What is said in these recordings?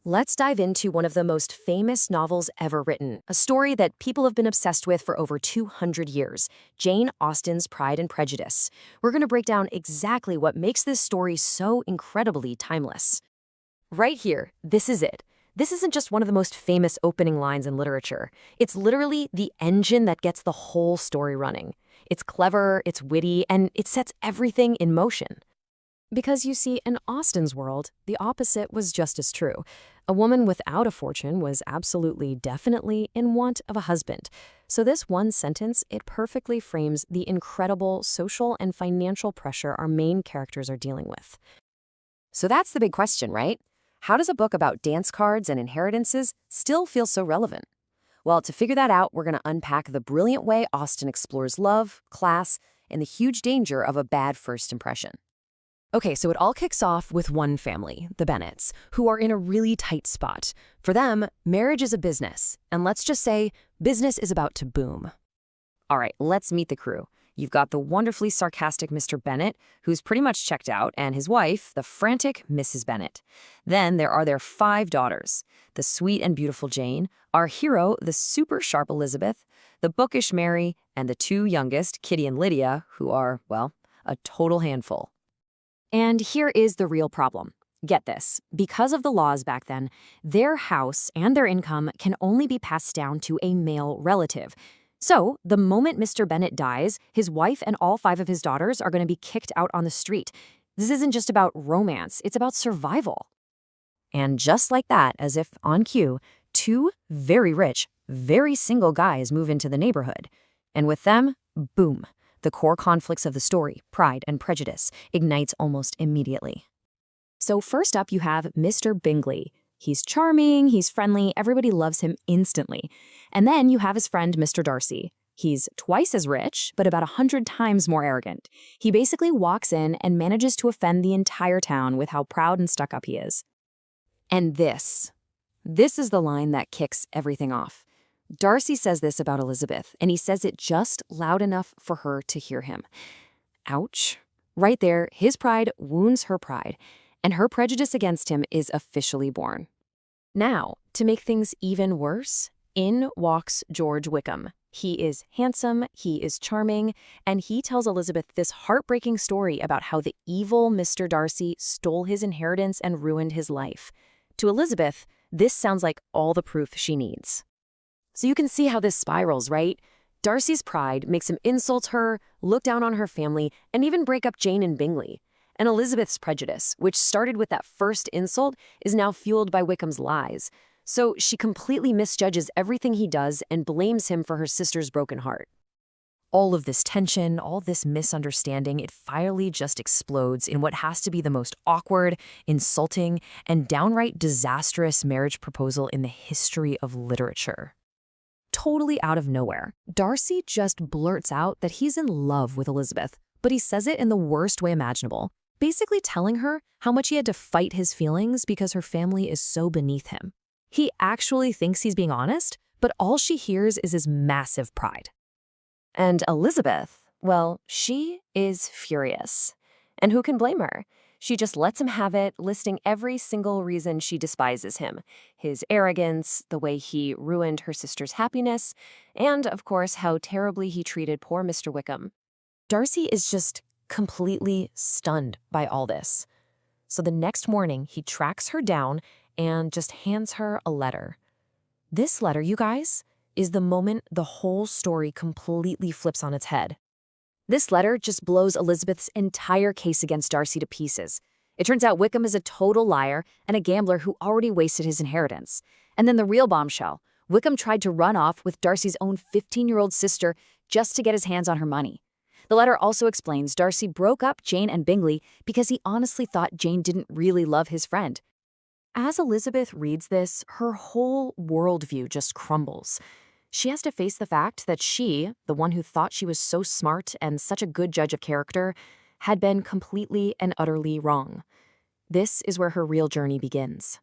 Let's dive into one of the most famous novels ever written, a story that people have been obsessed with for over 200 years, Jane Austen's Pride and Prejudice. We're going to break down exactly what makes this story so incredibly timeless. Right here, this is it. This isn't just one of the most famous opening lines in literature. It's literally the engine that gets the whole story running. It's clever, it's witty, and it sets everything in motion. Because you see, in Austen's world, the opposite was just as true. A woman without a fortune was absolutely, definitely in want of a husband. So this one sentence, it perfectly frames the incredible social and financial pressure our main characters are dealing with. So that's the big question, right? How does a book about dance cards and inheritances still feel so relevant? Well, to figure that out, we're going to unpack the brilliant way Austen explores love, class, and the huge danger of a bad first impression. Okay, so it all kicks off with one family, the Bennets, who are in a really tight spot. For them, marriage is a business, and let's just say business is about to boom. All right, let's meet the crew. You've got the wonderfully sarcastic Mr. Bennet, who's pretty much checked out, and his wife, the frantic Mrs. Bennet. Then there are their 5 daughters, the sweet and beautiful Jane, our hero, the super sharp Elizabeth, the bookish Mary, and the 2 youngest, Kitty and Lydia, who are, well, a total handful. And here is the real problem. Get this, because of the laws back then, their house and their income can only be passed down to a male relative. So, the moment Mr. Bennet dies, his wife and all 5 of his daughters are going to be kicked out on the street. This isn't just about romance, it's about survival. And just like that, as if on cue, 2 very rich, very single guys move into the neighborhood. And with them, boom. The core conflicts of the story, Pride and Prejudice, ignites almost immediately. So first up, you have Mr. Bingley. He's charming, he's friendly, everybody loves him instantly. And then you have his friend, Mr. Darcy. He's twice as rich, but about 100 times more arrogant. He basically walks in and manages to offend the entire town with how proud and stuck up he is. And this is the line that kicks everything off. Darcy says this about Elizabeth, and he says it just loud enough for her to hear him. Ouch. Right there, his pride wounds her pride, and her prejudice against him is officially born. Now, to make things even worse, in walks George Wickham. He is handsome, he is charming, and he tells Elizabeth this heartbreaking story about how the evil Mr. Darcy stole his inheritance and ruined his life. To Elizabeth, this sounds like all the proof she needs. So you can see how this spirals, right? Darcy's pride makes him insult her, look down on her family, and even break up Jane and Bingley. And Elizabeth's prejudice, which started with that first insult, is now fueled by Wickham's lies. So she completely misjudges everything he does and blames him for her sister's broken heart. All of this tension, all this misunderstanding, it finally just explodes in what has to be the most awkward, insulting, and downright disastrous marriage proposal in the history of literature. Totally out of nowhere, Darcy just blurts out that he's in love with Elizabeth, but he says it in the worst way imaginable, basically telling her how much he had to fight his feelings because her family is so beneath him. He actually thinks he's being honest, but all she hears is his massive pride. And Elizabeth, well, she is furious. And who can blame her? She just lets him have it, listing every single reason she despises him. His arrogance, the way he ruined her sister's happiness, and, of course, how terribly he treated poor Mr. Wickham. Darcy is just completely stunned by all this. So the next morning, he tracks her down and just hands her a letter. This letter, you guys, is the moment the whole story completely flips on its head. This letter just blows Elizabeth's entire case against Darcy to pieces. It turns out Wickham is a total liar and a gambler who already wasted his inheritance. And then the real bombshell, Wickham tried to run off with Darcy's own 15-year-old sister just to get his hands on her money. The letter also explains Darcy broke up Jane and Bingley because he honestly thought Jane didn't really love his friend. As Elizabeth reads this, her whole worldview just crumbles. She has to face the fact that she, the one who thought she was so smart and such a good judge of character, had been completely and utterly wrong. This is where her real journey begins.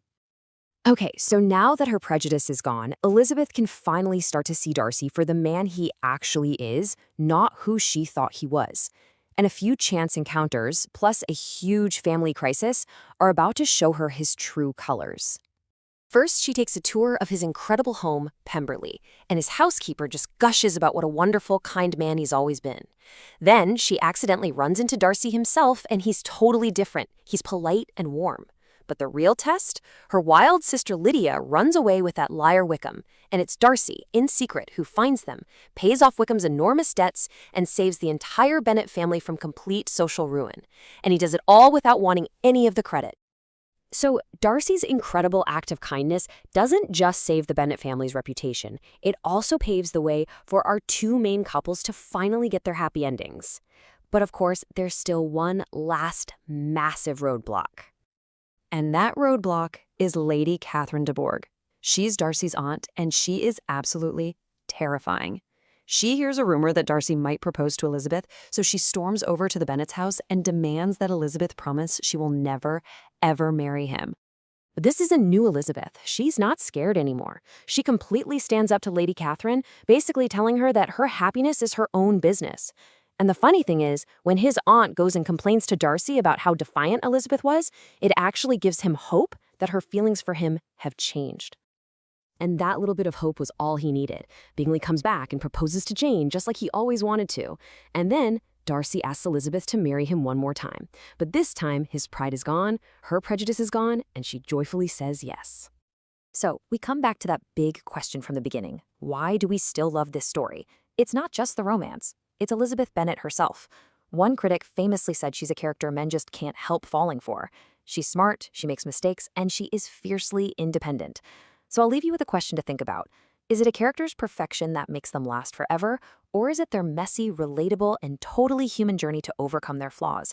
Okay, so now that her prejudice is gone, Elizabeth can finally start to see Darcy for the man he actually is, not who she thought he was. And a few chance encounters, plus a huge family crisis, are about to show her his true colors. First, she takes a tour of his incredible home, Pemberley, and his housekeeper just gushes about what a wonderful, kind man he's always been. Then, she accidentally runs into Darcy himself, and he's totally different. He's polite and warm. But the real test? Her wild sister Lydia runs away with that liar Wickham, and it's Darcy, in secret, who finds them, pays off Wickham's enormous debts, and saves the entire Bennet family from complete social ruin. And he does it all without wanting any of the credit. So, Darcy's incredible act of kindness doesn't just save the Bennet family's reputation, it also paves the way for our two main couples to finally get their happy endings. But of course, there's still one last massive roadblock. And that roadblock is Lady Catherine de Bourgh. She's Darcy's aunt, and she is absolutely terrifying. She hears a rumor that Darcy might propose to Elizabeth, so she storms over to the Bennet's house and demands that Elizabeth promise she will never, ever marry him. But this is a new Elizabeth. She's not scared anymore. She completely stands up to Lady Catherine, basically telling her that her happiness is her own business. And the funny thing is, when his aunt goes and complains to Darcy about how defiant Elizabeth was, it actually gives him hope that her feelings for him have changed. And that little bit of hope was all he needed. Bingley comes back and proposes to Jane just like he always wanted to. And then Darcy asks Elizabeth to marry him one more time. But this time, his pride is gone, her prejudice is gone, and she joyfully says yes. So we come back to that big question from the beginning. Why do we still love this story? It's not just the romance. It's Elizabeth Bennet herself. One critic famously said she's a character men just can't help falling for. She's smart, she makes mistakes, and she is fiercely independent. So I'll leave you with a question to think about. Is it a character's perfection that makes them last forever, or is it their messy, relatable, and totally human journey to overcome their flaws?